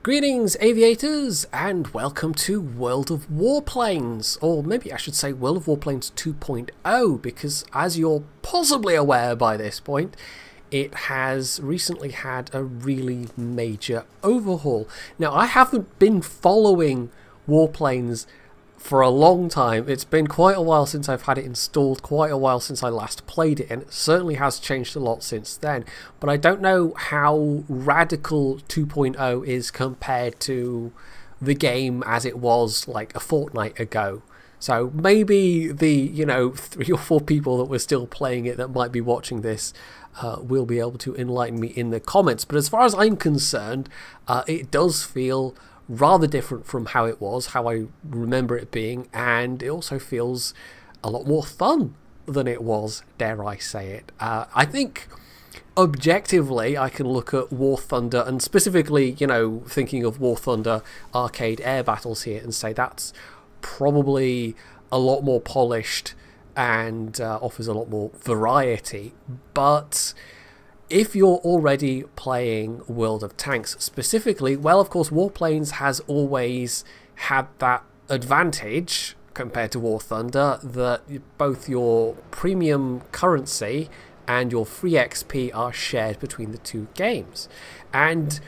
Greetings, aviators, and welcome to World of Warplanes, or maybe I should say World of Warplanes 2.0, because as you're possibly aware by this point, it has recently had a really major overhaul. Now, I haven't been following Warplanes for a long time. It's been quite a while since I've had it installed, quite a while since I last played it, and it certainly has changed a lot since then. But I don't know how radical 2.0 is compared to the game as it was like a fortnight ago. So maybe the 3 or 4 people that were still playing it that might be watching this will be able to enlighten me in the comments. But as far as I'm concerned, it does feel rather different from how it was, how I remember it being, and it also feels a lot more fun than it was, dare I say it. I think objectively I can look at War Thunder, and specifically, thinking of War Thunder arcade air battles here, and say that's probably a lot more polished and offers a lot more variety. But if you're already playing World of Tanks specifically, well, of course, Warplanes has always had that advantage compared to War Thunder, that both your premium currency and your free XP are shared between the two games. And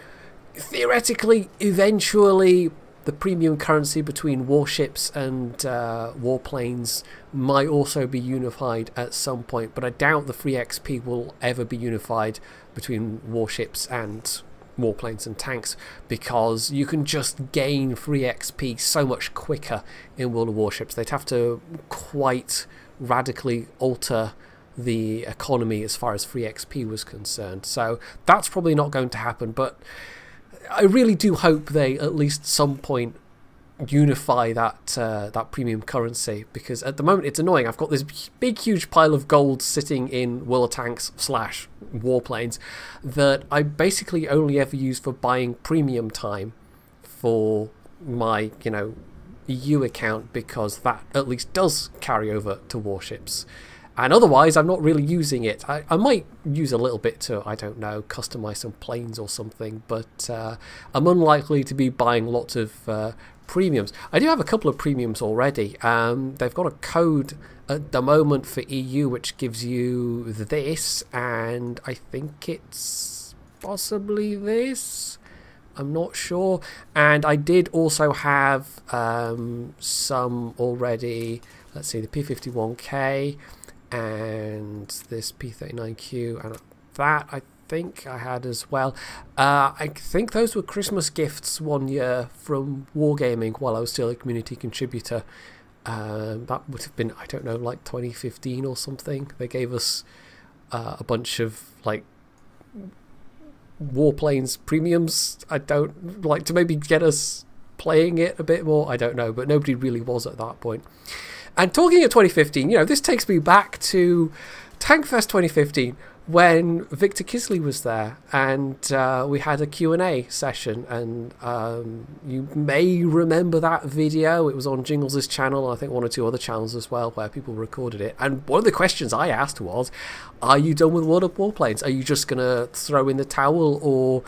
theoretically, eventually, the premium currency between warships and warplanes might also be unified at some point, but I doubt the free XP will ever be unified between warships and warplanes and tanks, because you can just gain free XP so much quicker in World of Warships. They'd have to quite radically alter the economy as far as free XP was concerned. So that's probably not going to happen, but I really do hope they at least some point unify that premium currency, because at the moment it's annoying. I've got this big huge pile of gold sitting in World of Tanks / Warplanes that I basically only ever use for buying premium time for my EU account, because that at least does carry over to warships. And otherwise, I'm not really using it. I might use a little bit to, I don't know, customize some planes or something, but I'm unlikely to be buying lots of premiums. I do have a couple of premiums already. They've got a code at the moment for EU which gives you this, and I think it's possibly this. I'm not sure. And I did also have some already. Let's see, the P51K. And this P39Q, and that I think I had as well. I think those were Christmas gifts one year from Wargaming while I was still a community contributor. That would have been, I don't know, like 2015 or something. They gave us a bunch of like Warplanes premiums. I don't like to maybe get us playing it a bit more. I don't know, but nobody really was at that point. And talking of 2015, this takes me back to Tankfest 2015 when Victor Kislyi was there, and we had a Q&A session, and you may remember that video. It was on Jingles' channel, and I think 1 or 2 other channels as well, where people recorded it. And one of the questions I asked was, are you done with World of Warplanes? Are you just going to throw in the towel, or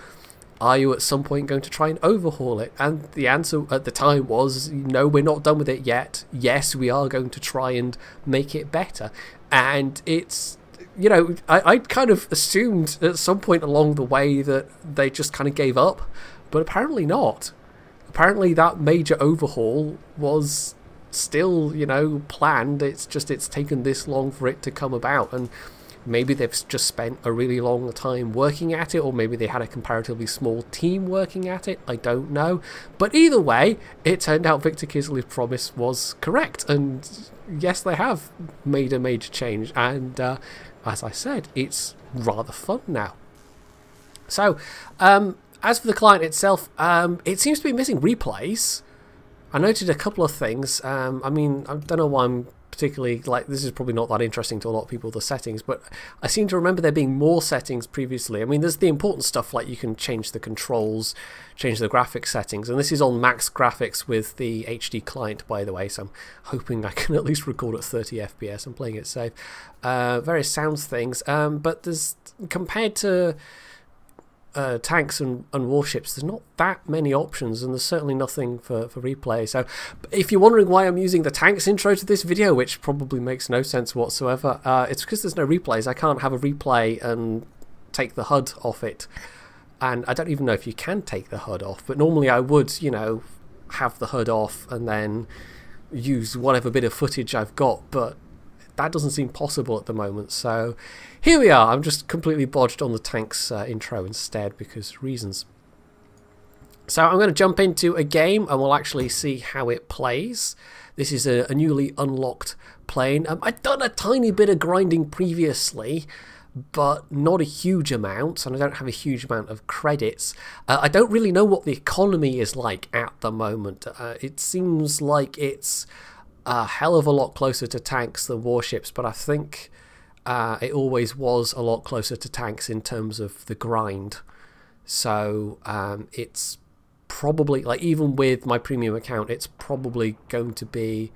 are you at some point going to try and overhaul it? And the answer at the time was, no, we're not done with it yet. Yes, we are going to try and make it better. And it's, I kind of assumed at some point along the way that they just kind of gave up, but apparently not. Apparently that major overhaul was still, planned. It's just it's taken this long for it to come about, and maybe they've just spent a really long time working at it, or maybe they had a comparatively small team working at it. I don't know. But either way, it turned out Victor Kisly's promise was correct. And yes, they have made a major change. And as I said, it's rather fun now. So, as for the client itself, it seems to be missing replays. I noted a couple of things. I mean, I don't know why I'm particularly, this is probably not that interesting to a lot of people, the settings, but I seem to remember there being more settings previously. I mean, there's the important stuff, like you can change the controls, change the graphics settings, and this is on max graphics with the HD client, by the way, so I'm hoping I can at least record at 30 FPS. I'm playing it safe. Various sounds things, but there's, compared to tanks and warships, there's not that many options, and there's certainly nothing for replay. So if you're wondering why I'm using the tanks intro to this video, which probably makes no sense whatsoever, it's because there's no replays. I can't have a replay and take the HUD off it. And I don't even know if you can take the HUD off, but normally I would, you know, have the HUD off and then use whatever bit of footage I've got, but that doesn't seem possible at the moment. So here we are. I'm just completely bodged on the tanks intro instead because reasons. So I'm going to jump into a game and we'll actually see how it plays. This is a newly unlocked plane. I'd done a tiny bit of grinding previously, but not a huge amount, and I don't have a huge amount of credits. I don't really know what the economy is like at the moment. It seems like it's a hell of a lot closer to tanks than warships, but I think it always was a lot closer to tanks in terms of the grind. So it's probably, like, even with my premium account, it's probably going to be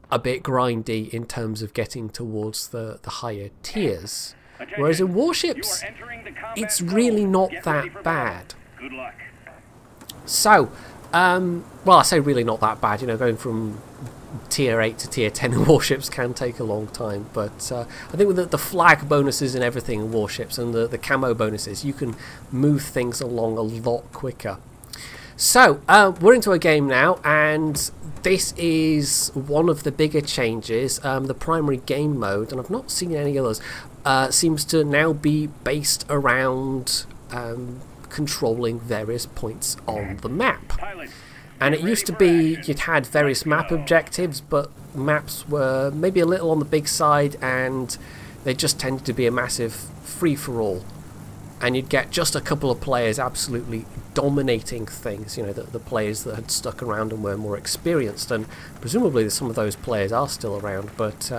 a bit grindy in terms of getting towards the higher tiers. Whereas in warships, it's really not that bad. Good luck. So, well, I say really not that bad, you know, going from tier 8 to tier 10 in warships can take a long time, but I think with the flag bonuses and everything in warships and the camo bonuses, you can move things along a lot quicker. So, we're into a game now, and this is one of the bigger changes. The primary game mode, and I've not seen any others, seems to now be based around controlling various points on the map. And it used to be you'd had various map objectives, but maps were maybe a little on the big side, and they just tended to be a massive free-for-all. And you'd get just a couple of players absolutely dominating things, you know, the players that had stuck around and were more experienced, and presumably some of those players are still around, but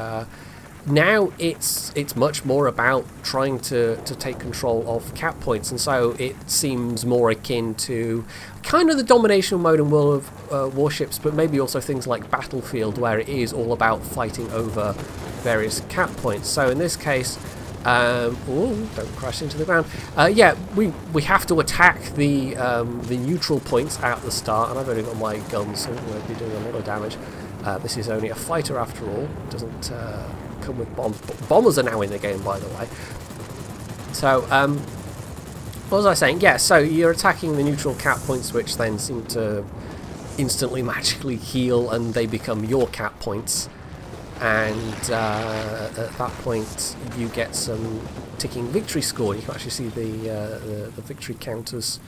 now it's much more about trying to take control of cap points, and so it seems more akin to kind of the domination mode in World of Warships, but maybe also things like Battlefield, where it is all about fighting over various cap points. So in this case, oh, don't crash into the ground. Yeah, we have to attack the neutral points at the start, and I've only got my guns, so I'm going to be doing a lot of damage. This is only a fighter after all. It doesn't come with bombs. Bombers are now in the game, by the way. So, what was I saying? Yeah, so you're attacking the neutral cap points, which then seem to instantly magically heal, and they become your cap points. And at that point you get some ticking victory score. You can actually see the victory counters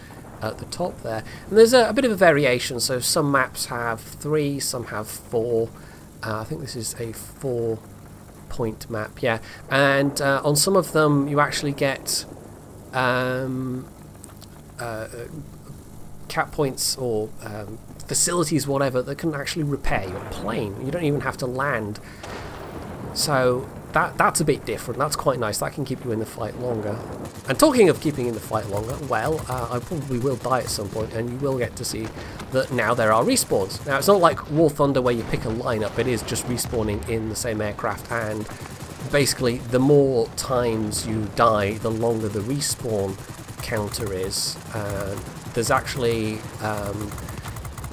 at the top there. And there's a bit of a variation, so some maps have 3, some have 4. I think this is a 4-point map, yeah. And on some of them you actually get cap points or facilities, whatever, that can actually repair your plane. You don't even have to land. So that's a bit different. That's quite nice. That can keep you in the fight longer. And talking of keeping in the fight longer, well, I probably will die at some point, and you will get to see that now there are respawns. Now, it's not like War Thunder where you pick a lineup. It is just respawning in the same aircraft, and basically the more times you die, the longer the respawn counter is. There's actually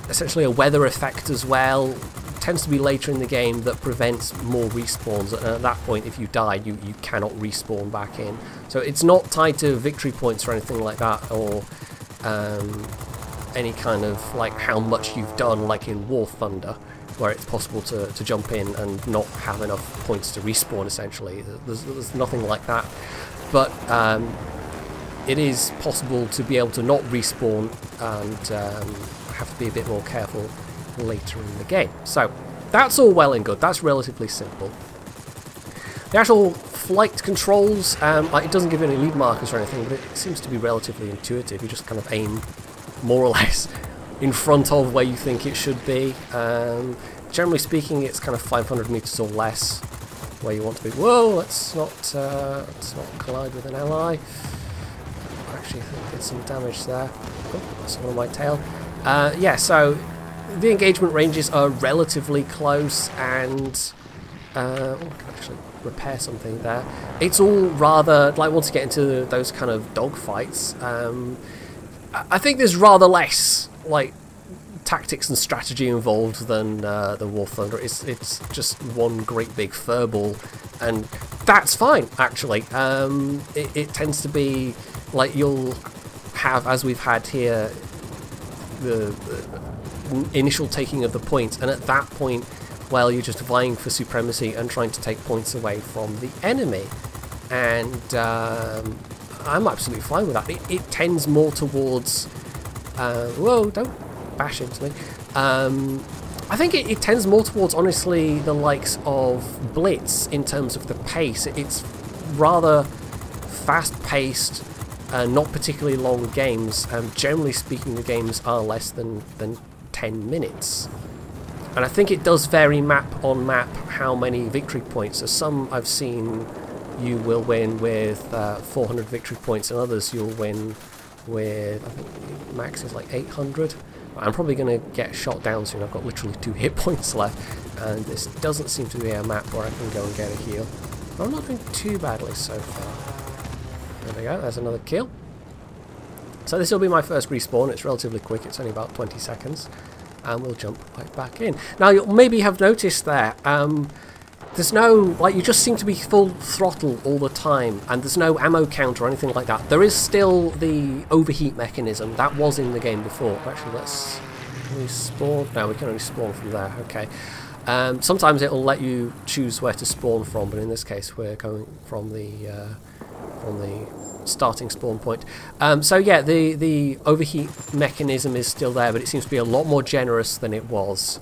essentially a weather effect as well. It tends to be later in the game that prevents more respawns, and at that point if you die you cannot respawn back in. So it's not tied to victory points or anything like that, or any kind of like how much you've done, like in War Thunder, where it's possible to jump in and not have enough points to respawn essentially. There's nothing like that, but it is possible to be able to not respawn and have to be a bit more careful later in the game. So that's all well and good. That's relatively simple. The actual flight controls, like, it doesn't give you any lead markers or anything, but it seems to be relatively intuitive. You just kind of aim more or less in front of where you think it should be. Generally speaking, it's kind of 500 meters or less where you want to be. Whoa, let's not collide with an ally. Actually, I think did some damage there. Oh, that's on my tail. Yeah, so the engagement ranges are relatively close, and oh, I can actually repair something there. It's all rather, like, once you get into those kind of dogfights, I think there's rather less, like, tactics and strategy involved than the War Thunder. It's just one great big furball, and that's fine, actually. It tends to be, like, you'll have, as we've had here, the initial taking of the points, and at that point, well, you're just vying for supremacy and trying to take points away from the enemy, and I'm absolutely fine with that. It tends more towards whoa, don't bash into me. I think it tends more towards, honestly, the likes of Blitz in terms of the pace. It's rather fast-paced, not particularly long games. Generally speaking, the games are less than 10 minutes. And I think it does vary map on map how many victory points. So some I've seen you will win with 400 victory points, and others you'll win with, I think max is like 800. I'm probably going to get shot down soon. I've got literally 2 hit points left, and this doesn't seem to be a map where I can go and get a heal. I'm not doing too badly so far. There we go, there's another kill. So this will be my first respawn. It's relatively quick, it's only about 20 seconds. And we'll jump right back in. Now, you'll maybe have noticed there, there's no, like, you just seem to be full throttle all the time, and there's no ammo count or anything like that. There is still the overheat mechanism. That was in the game before. Actually, let's respawn. No, we can only spawn from there. Okay. Sometimes it'll let you choose where to spawn from, but in this case, we're going from the starting spawn point. So yeah, the overheat mechanism is still there, but it seems to be a lot more generous than it was.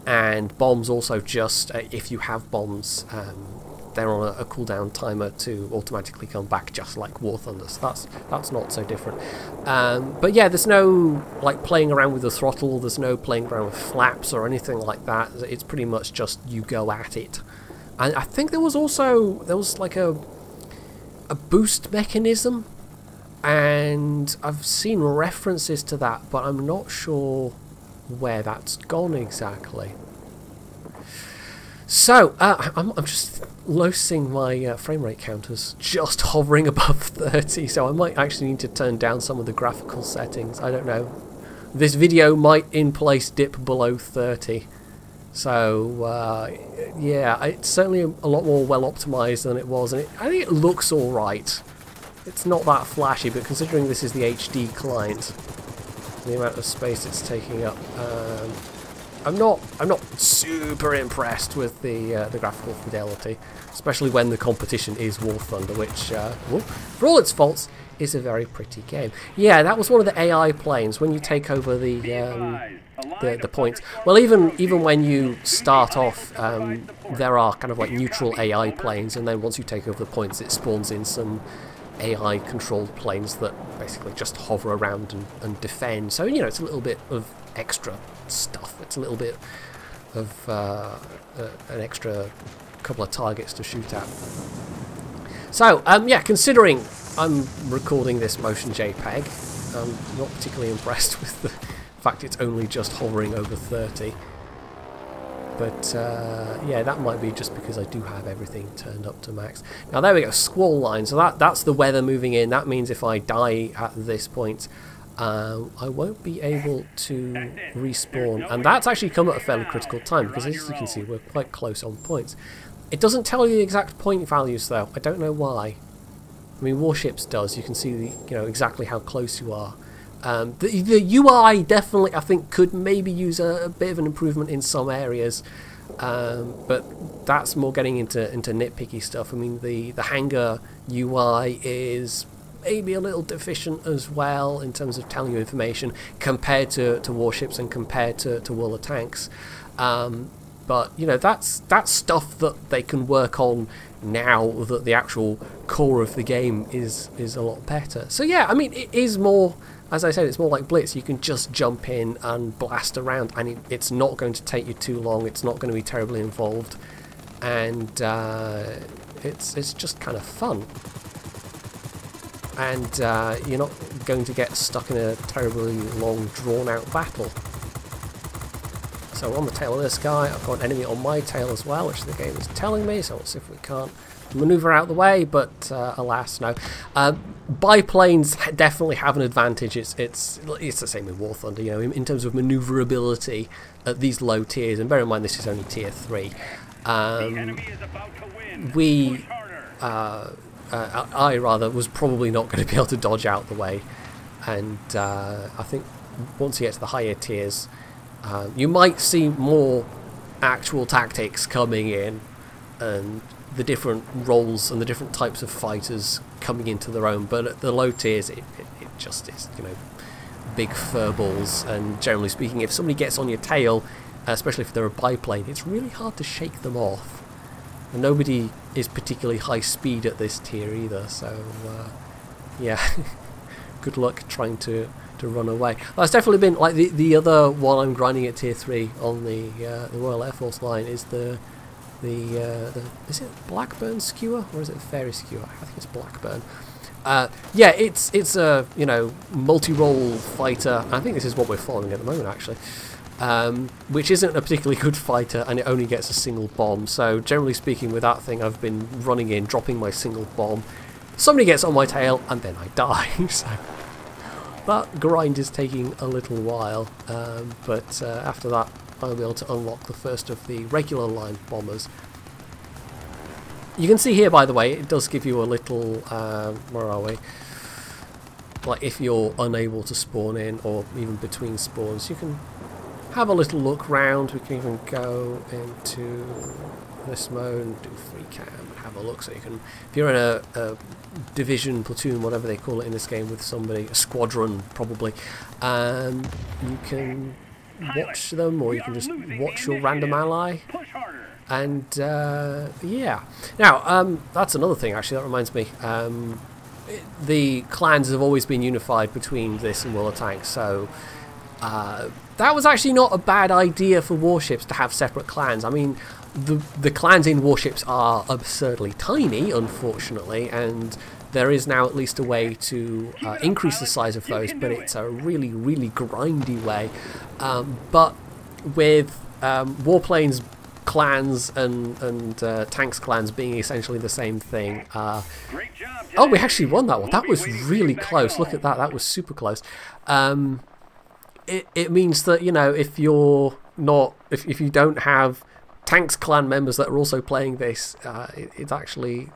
And bombs also, just if you have bombs, they're on a cooldown timer to automatically come back, just like War Thunder. So that's not so different. But yeah, there's no, like, playing around with the throttle. There's no playing around with flaps or anything like that. It's pretty much just you go at it. And I think there was like a boost mechanism, and I've seen references to that, but I'm not sure where that's gone exactly. So I'm just noticing my frame rate counters just hovering above 30, so I might actually need to turn down some of the graphical settings. I don't know. This video might in place dip below 30. So yeah, it's certainly a lot more well optimized than it was, and I think it looks alright. It's not that flashy, but considering this is the HD client, the amount of space it's taking up, I'm not super impressed with the graphical fidelity, especially when the competition is War Thunder, which, well, for all its faults, is a very pretty game. Yeah, that was one of the AI planes. When you take over the points, well, even when you start off, there are kind of like neutral AI planes, and then once you take over the points, it spawns in some AI controlled planes that basically just hover around and defend. So, you know, it's a little bit of extra stuff. It's a little bit of an extra couple of targets to shoot at. So yeah, considering I'm recording this motion JPEG, I'm not particularly impressed with the fact it's only just hovering over 30. But yeah, that might be just because I do have everything turned up to max. Now there we go, squall line. So that's the weather moving in. That means if I die at this point, I won't be able to respawn. And that's actually come at a fairly critical time, because as you can see, we're quite close on points. It doesn't tell you the exact point values though. I don't know why. I mean, Warships does. You can see exactly how close you are. The UI definitely, I think, could maybe use a bit of an improvement in some areas, but that's more getting into nitpicky stuff. I mean, the hangar UI is maybe a little deficient as well in terms of telling you information compared to Warships and compared to World of Tanks. But you know, that's stuff that they can work on now that the actual core of the game is a lot better. So yeah, I mean, it is more, as I said, it's more like Blitz. You can just jump in and blast around, and it's not going to take you too long. It's not going to be terribly involved, and it's just kind of fun. And you're not going to get stuck in a terribly long, drawn-out battle. So we're on the tail of this guy. I've got an enemy on my tail as well, which the game is telling me. So let's see if we can't maneuver out of the way, but alas, no. Biplanes definitely have an advantage. It's the same with War Thunder, you know, in terms of maneuverability at these low tiers. And bear in mind, this is only tier 3. I rather was probably not going to be able to dodge out the way, and I think once you get to the higher tiers, you might see more actual tactics coming in, and the different roles and the different types of fighters coming into their own. But at the low tiers, it just is, you know, big furballs. And generally speaking, if somebody gets on your tail, especially if they're a biplane, it's really hard to shake them off. And nobody is particularly high speed at this tier either, so yeah, good luck trying to run away. That's definitely been like the other one I'm grinding at tier 3 on the Royal Air Force line is the is it Blackburn skewer or is it Fairy skewer? I think it's Blackburn. Yeah, it's a, you know, multi-role fighter. I think this is what we're following at the moment, actually. Which isn't a particularly good fighter, and it only gets a single bomb. So generally speaking, with that thing, I've been running in, dropping my single bomb. Somebody gets on my tail, and then I die. So that grind is taking a little while, but after that, I'll be able to unlock the first of the regular line bombers. You can see here, by the way, it does give you a little, where are we? Like if you're unable to spawn in, or even between spawns, you can have a little look round. We can even go into this mode and do free cam and have a look. So you can, if you're in a division, platoon, whatever they call it in this game, with somebody, a squadron probably, you can watch them, or you can just watch your random ally. And yeah, now that's another thing actually, that reminds me, the clans have always been unified between this and World of Tanks, so that was actually not a bad idea for warships to have separate clans. I mean, the clans in warships are absurdly tiny, unfortunately, and there is now at least a way to increase the size of those, but it's a really, really grindy way. But with Warplanes clans and Tanks clans being essentially the same thing. Oh, we actually won that one. That was really close. Look at that. That was super close. It means that, you know, if you're not, if you don't have Tanks clan members that are also playing this, it's actually,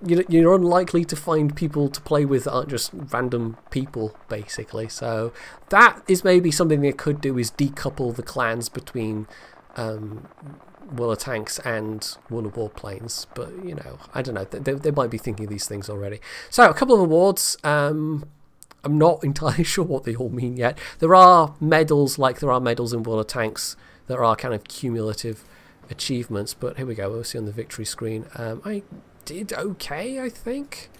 you're unlikely to find people to play with that aren't just random people, basically. So that is maybe something they could do, is decouple the clans between World of Tanks and World of Warplanes. But, you know, I don't know, they might be thinking these things already. So a couple of awards. I'm not entirely sure what they all mean yet. There are medals, like there are medals in World of Tanks. There are kind of cumulative achievements, but here we go. We'll see on the victory screen. I did okay, I think,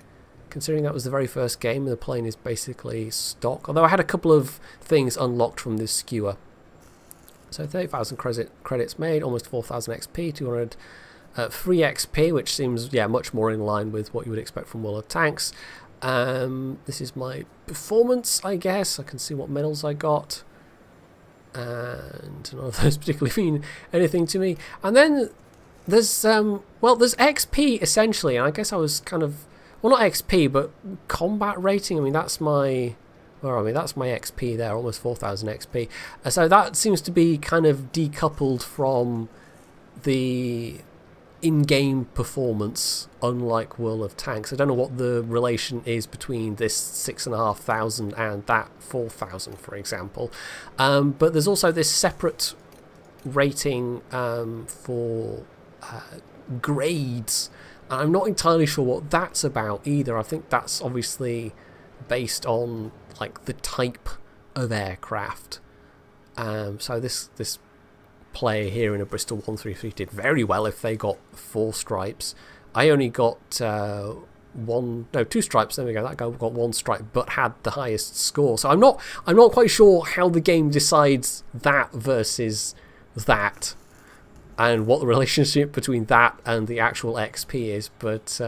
considering that was the very first game and the plane is basically stock. Although I had a couple of things unlocked from this skewer. So 30,000 credits made, almost 4,000 XP, 200 free XP, which seems, yeah, much more in line with what you would expect from World of Tanks. This is my performance, I guess. I can see what medals I got, and none of those particularly mean anything to me. And then there's well, there's XP essentially, and I guess I was kind of, well, not XP, but combat rating. I mean, that's my, where are we? That's my XP there, almost 4,000 XP. So that seems to be kind of decoupled from the in-game performance, unlike World of Tanks. I don't know what the relation is between this 6,500 and that 4,000, for example. But there's also this separate rating for grades, and I'm not entirely sure what that's about either. I think that's obviously based on like the type of aircraft. So this player here in a Bristol 133 did very well if they got 4 stripes. I only got 2 stripes. There we go. That guy got 1 stripe, but had the highest score. So I'm not quite sure how the game decides that versus that, and what the relationship between that and the actual XP is. But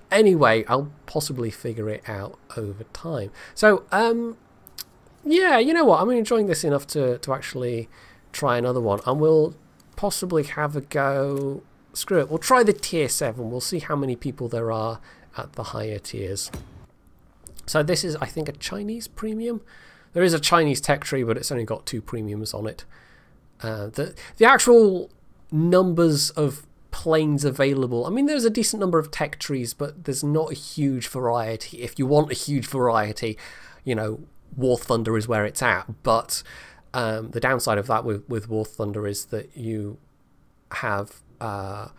anyway, I'll possibly figure it out over time. So Yeah, you know what? I'm enjoying this enough to actually try another one. And we'll possibly have a go. Screw it. We'll try the tier 7. We'll see how many people there are at the higher tiers. So this is, I think, a Chinese premium. There is a Chinese tech tree, but it's only got 2 premiums on it. The actual numbers of planes available, I mean, there's a decent number of tech trees, but there's not a huge variety. If you want a huge variety, you know, War Thunder is where it's at. But the downside of that with War Thunder is that you have a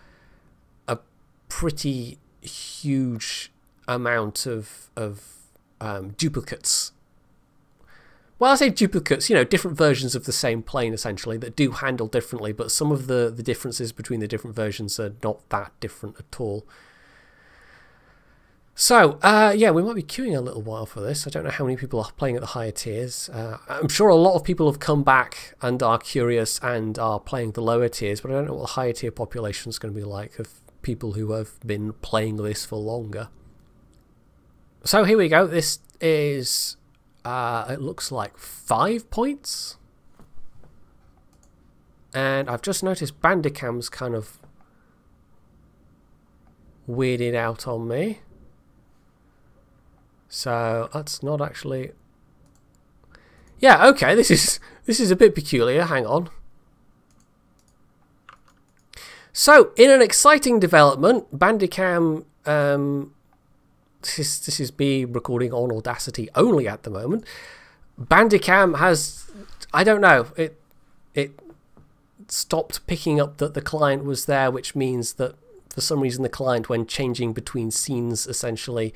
pretty huge amount of duplicates. Well, I say duplicates, you know, different versions of the same plane, essentially, that do handle differently, but some of the differences between the different versions are not that different at all. So, yeah, we might be queuing a little while for this. I don't know how many people are playing at the higher tiers. I'm sure a lot of people have come back and are curious and are playing the lower tiers, but I don't know what the higher tier population is going to be like of people who have been playing this for longer. So here we go. This is, it looks like 5 points. And I've just noticed Bandicam's kind of weirded out on me. So that's not actually... Yeah, okay, this is a bit peculiar. Hang on. So, in an exciting development, Bandicam... This is me recording on Audacity only at the moment. Bandicam has... I don't know. It stopped picking up that the client was there, which means that for some reason the client, when changing between scenes, essentially...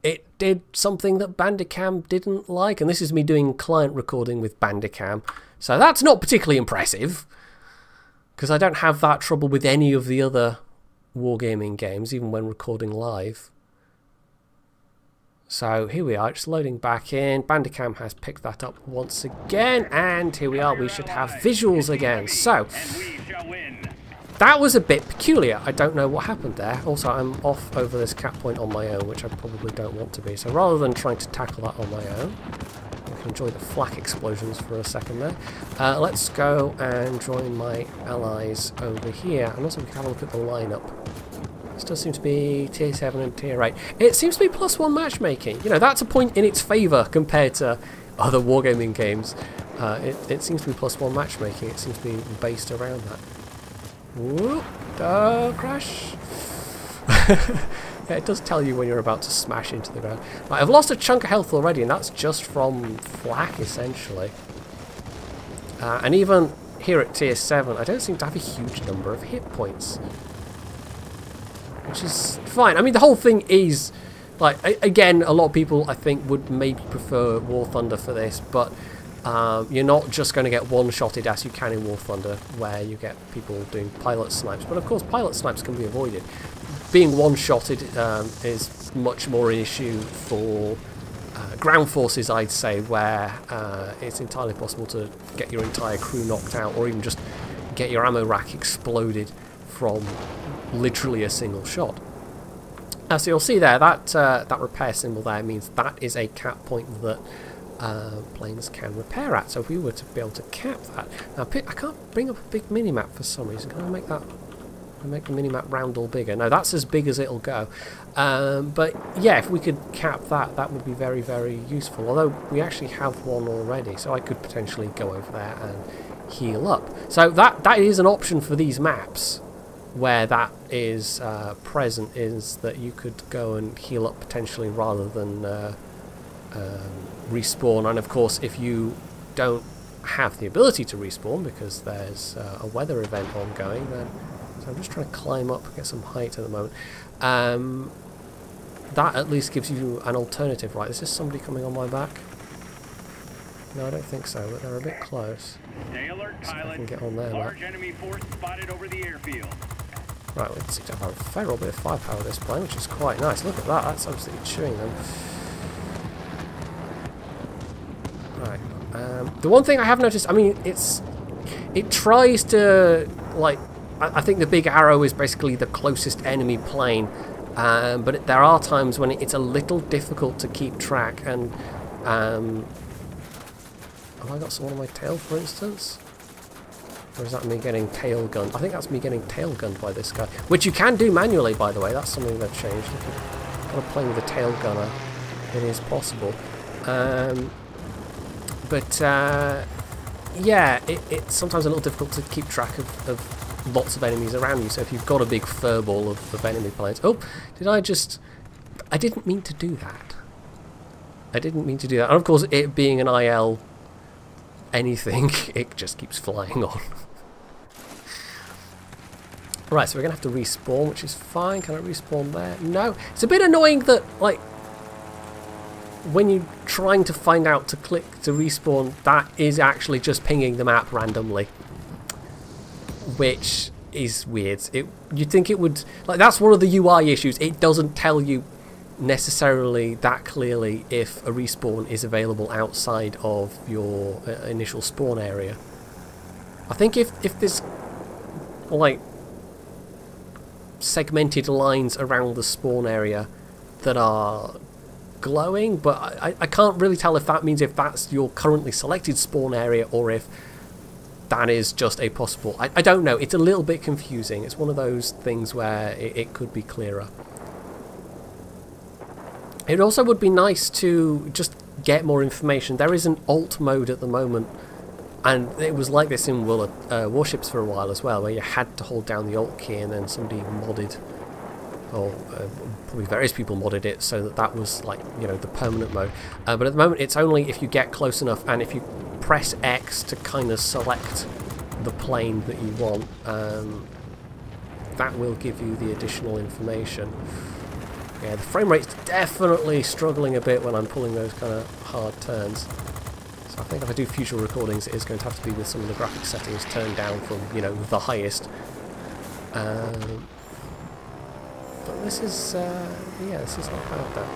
it did something that Bandicam didn't like, and this is me doing client recording with Bandicam, so that's not particularly impressive, because I don't have that trouble with any of the other wargaming games, even when recording live. So here we are, just loading back in. Bandicam has picked that up once again, and here we are, we should have visuals again. So that was a bit peculiar. I don't know what happened there. Also, I'm off over this cap point on my own, which I probably don't want to be. So rather than trying to tackle that on my own, I can enjoy the flak explosions for a second there. Let's go and join my allies over here. And also we can have a look at the lineup. This does seem to be tier 7 and tier 8. It seems to be +1 matchmaking. You know, that's a point in its favour compared to other wargaming games. It seems to be +1 matchmaking. It seems to be based around that. Whoop, crash. Yeah, it does tell you when you're about to smash into the ground. Right, I've lost a chunk of health already, and that's just from flak, essentially. And even here at tier 7, I don't seem to have a huge number of hit points. Which is fine. I mean, the whole thing is, like, again, a lot of people, I think, would maybe prefer War Thunder for this, but... you're not just going to get one-shotted as you can in War Thunder, where you get people doing pilot snipes. But of course, pilot snipes can be avoided. Being one-shotted is much more an issue for ground forces, I'd say, where it's entirely possible to get your entire crew knocked out, or even just get your ammo rack exploded from literally a single shot. So you'll see there, that repair symbol there means that is a cap point that planes can repair at. So if we were to be able to cap that, now I can't bring up a big mini-map for some reason. Can I make that? Make the mini-map round all bigger? No, that's as big as it'll go. But yeah, if we could cap that, that would be very, very useful. Although we actually have one already, so I could potentially go over there and heal up. So that is an option for these maps, where that is present, is that you could go and heal up potentially rather than respawn. And of course, if you don't have the ability to respawn because there's a weather event ongoing, then so I'm just trying to climb up, get some height at the moment. That at least gives you an alternative. Right, is this somebody coming on my back? No, I don't think so, but they're a bit close. Stay alert, so pilot. I can get on there. Large enemy force spotted over the airfield. Right, we seem to have a fair old bit of firepower with this plane, which is quite nice. Look at that, that's absolutely chewing them. Right, the one thing I have noticed, I mean, it tries to, like, I think the big arrow is basically the closest enemy plane, but there are times when it's a little difficult to keep track, and Have I got someone on my tail, for instance? Or is that me getting tail gunned? I think that's me getting tail gunned by this guy. Which you can do manually, by the way. That's something they've changed. If you're kind of playing with a tail gunner, it is possible. Yeah, it's sometimes a little difficult to keep track of lots of enemies around you. So if you've got a big furball of enemy planes... Oh, I didn't mean to do that. I didn't mean to do that. And of course, it being an IL anything, it just keeps flying on. Right, so we're going to have to respawn, which is fine. Can I respawn there? No. It's a bit annoying that, like, when you're trying to find out to click to respawn, that is actually just pinging the map randomly. Which is weird. You'd think it would... Like, that's one of the UI issues. It doesn't tell you necessarily that clearly if a respawn is available outside of your initial spawn area. I think if there's, like, segmented lines around the spawn area that are glowing, but I can't really tell if that means if that's your currently selected spawn area or if that is just a possible... I don't know. It's a little bit confusing. It's one of those things where it could be clearer. It also would be nice to just get more information. There is an alt mode at the moment, and it was like this in Warships for a while as well, where you had to hold down the alt key and then somebody modded, or probably various people modded it so that was like, you know, the permanent mode. But at the moment it's only if you get close enough and if you press X to kind of select the plane that you want, that will give you the additional information. Yeah, the frame rate's definitely struggling a bit when I'm pulling those kind of hard turns. So I think if I do future recordings, it is going to have to be with some of the graphics settings turned down from, you know, the highest. But this is, yeah, this is not bad though.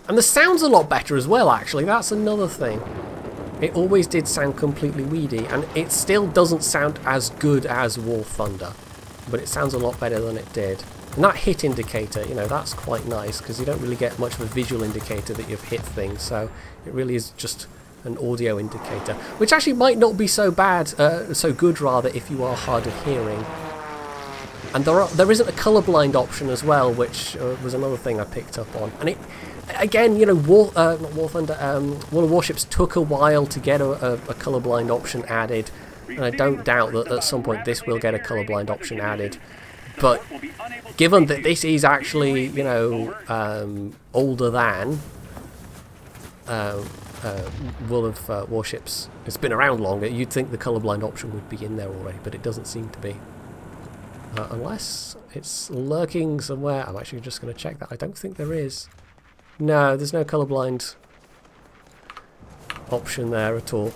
And the sound's a lot better as well, actually. That's another thing. It always did sound completely weedy, and it still doesn't sound as good as War Thunder, but it sounds a lot better than it did. And that hit indicator, you know, that's quite nice, because you don't really get much of a visual indicator that you've hit things, so it really is just an audio indicator, which actually might not be so bad, so good rather, if you are hard of hearing. And there isn't a colourblind option as well, which was another thing I picked up on. And it, again, you know, not War Thunder, World of Warships took a while to get a colourblind option added, and I don't doubt that at some point this will get a colourblind option added. But given that this is actually, you know, older than World of Warships, it's been around longer, you'd think the colourblind option would be in there already, but it doesn't seem to be. Unless it's lurking somewhere. I'm actually just going to check that. I don't think there is. No, there's no colourblind option there at all.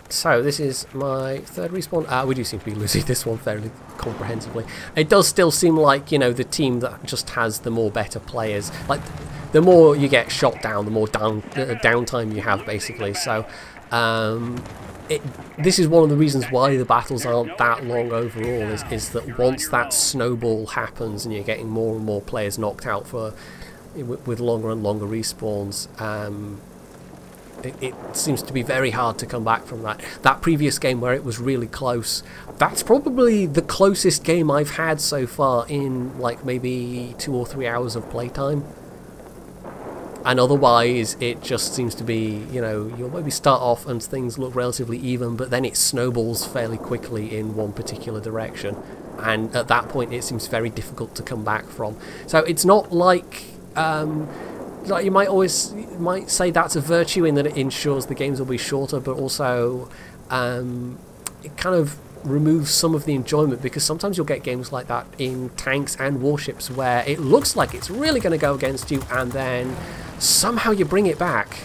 So this is my third respawn. We do seem to be losing this one fairly comprehensively. It does still seem like, you know, the team that just has the more better players. Like, the more you get shot down, the more downtime you have, basically. So, this is one of the reasons why the battles aren't that long overall, is that once that snowball happens and you're getting more and more players knocked out with longer and longer respawns, it seems to be very hard to come back from that. That previous game where it was really close, that's probably the closest game I've had so far in like maybe 2 or 3 hours of playtime. And otherwise it just seems to be, you know, you'll maybe start off and things look relatively even, but then it snowballs fairly quickly in one particular direction, and at that point it seems very difficult to come back from. So it's not like you might say that's a virtue in that it ensures the games will be shorter, but also it kind of removes some of the enjoyment, because sometimes you'll get games like that in tanks and warships where it looks like it's really going to go against you, and then somehow you bring it back.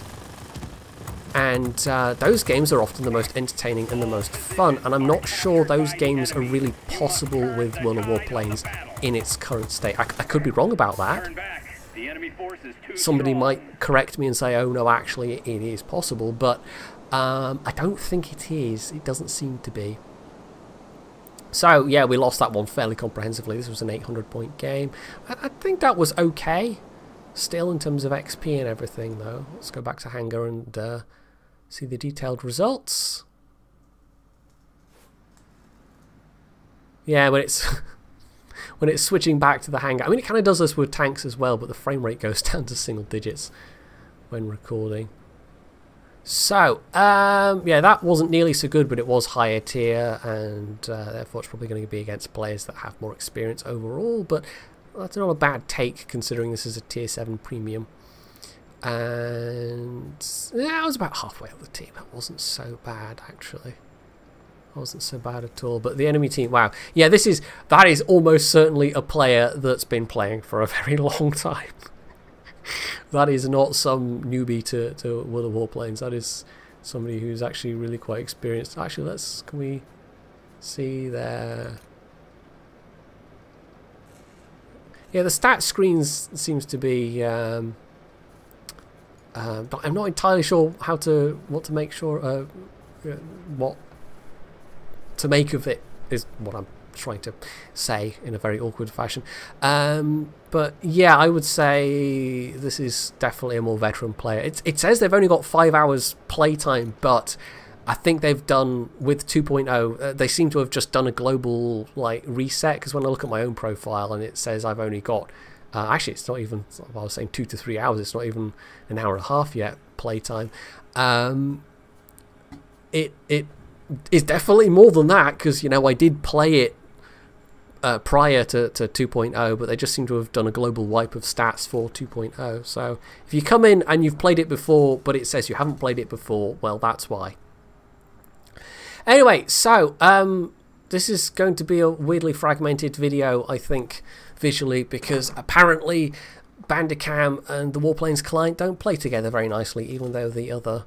And those games are often the most entertaining and the most fun, and I'm not sure those games are really possible with World of Warplanes in its current state. I could be wrong about that. Somebody might correct me and say, oh no, actually it is possible, but I don't think it is. It doesn't seem to be. So yeah, we lost that one fairly comprehensively. This was an 800-point game. I think that was okay. still in terms of XP and everything, though. Let's go back to hangar and see the detailed results. Yeah, when it's when it's switching back to the hangar. I mean, it kind of does this with tanks as well, but the frame rate goes down to single digits when recording. So, yeah, that wasn't nearly so good, but it was higher tier, and therefore it's probably going to be against players that have more experience overall, but that's not a bad take considering this is a tier 7 premium. And yeah, I was about halfway up the team. That wasn't so bad, actually. Wasn't so bad at all. But the enemy team, wow. Yeah, that is almost certainly a player that's been playing for a very long time. That is not some newbie to World of Warplanes. That is somebody who's actually really quite experienced. Actually, can we see there? Yeah, the stat screens seems to be. But I'm not entirely sure what to make sure. What to make of it is what I'm trying to say in a very awkward fashion. But yeah, I would say this is definitely a more veteran player. It says they've only got 5 hours playtime, but I think they've done with 2.0. They seem to have just done a global reset, because when I look at my own profile and it says I've only got actually it's not even, I was saying 2 to 3 hours. It's not even an hour and a half yet playtime. It is definitely more than that, because I did play it prior to 2.0, but they just seem to have done a global wipe of stats for 2.0. So if you come in and you've played it before, but it says you haven't played it before, well, that's why. Anyway, so this is going to be a weirdly fragmented video, I think, visually, because apparently Bandicam and the Warplanes client don't play together very nicely, even though the other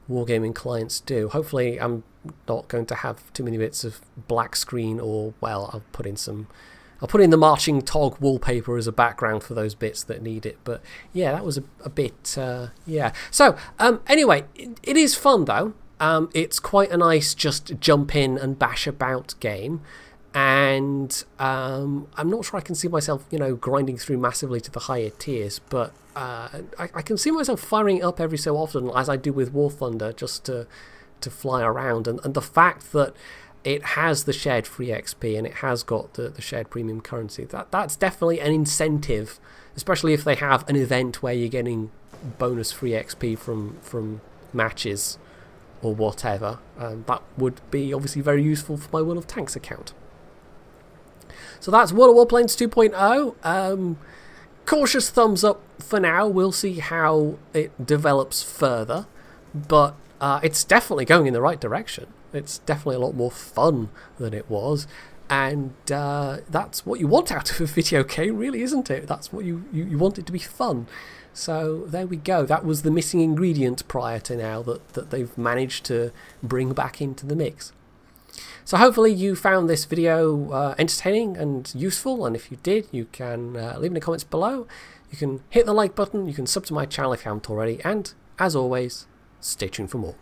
wargaming clients do. Hopefully I'm not going to have too many bits of black screen, or well, I'll put in the marching tog wallpaper as a background for those bits that need it. But yeah, that was a bit yeah. So anyway, it is fun though. It's quite a nice just jump in and bash about game, and I'm not sure I can see myself grinding through massively to the higher tiers, but I can see myself firing it up every so often, as I do with War Thunder, just to fly around. And the fact that it has the shared free XP and it has got the shared premium currency, that's definitely an incentive, especially if they have an event where you're getting bonus free XP from matches or whatever. That would be obviously very useful for my World of Tanks account. So that's World of Warplanes 2.0. Cautious thumbs up for now. We'll see how it develops further, but it's definitely going in the right direction. It's definitely a lot more fun than it was, and that's what you want out of a video game, really, isn't it? That's what you want it to be fun. So there we go. That was the missing ingredient prior to now that they've managed to bring back into the mix. So hopefully you found this video entertaining and useful, and if you did, you can leave in the comments below. You can hit the like button, you can sub to my channel if you haven't already, and as always, stay tuned for more.